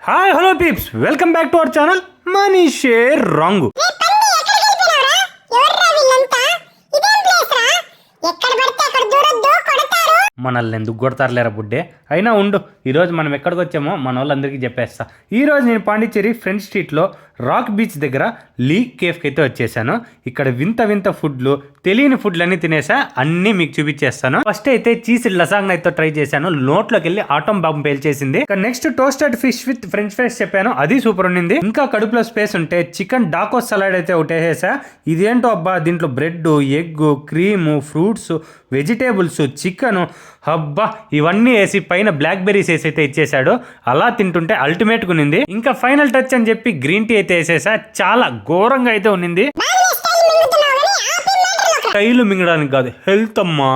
Hi hello peeps, welcome back to our channel మనీషే రంగు. మనల్ని ఎందుకు కొడతారులేరా బుడ్డే. అయినా ఉండు, ఈరోజు మనం ఎక్కడికి వచ్చామో మన వాళ్ళందరికీ చెప్పేస్తా. ఈరోజు నేను పాండిచ్చేరి ఫ్రెంచ్ స్ట్రీట్లో రాక్ బీచ్ దగ్గర లీ కేఫ్కి అయితే వచ్చేసాను. ఇక్కడ వింత వింత ఫుడ్లు, తెలియని ఫుడ్లన్నీ తినేసా, అన్నీ మీకు చూపించేస్తాను. ఫస్ట్ అయితే చీజ్ లసాగ్నా అయితే ట్రై చేశాను, నోట్లోకి వెళ్ళి ఆటం బాంబు పేల్చేసింది. Next toasted fish with French fries చెప్పాను, అది సూపర్ ఉండింది. ఇంకా కడుపులో స్పేస్ ఉంటే చికెన్ డాకో సలాడ్ అయితే ఒకటి వేసా. ఇదేంటో అబ్బా, దీంట్లో bread, egg, cream, fruits, vegetables, chicken, అబ్బా ఇవన్నీ వేసి పైన బ్లాక్ బెర్రీస్ వేసి అయితే ఇచ్చేసాడు. అలా తింటుంటే అల్టిమేట్ గా ఉన్నింది. ఇంకా ఫైనల్ టచ్ అని చెప్పి గ్రీన్ టీ అయితే వేసేసా. చాలా ఘోరంగా అయితే ఉన్నింది. స్టైల్ మింగడానికి కాదు, హెల్త్ అమ్మా.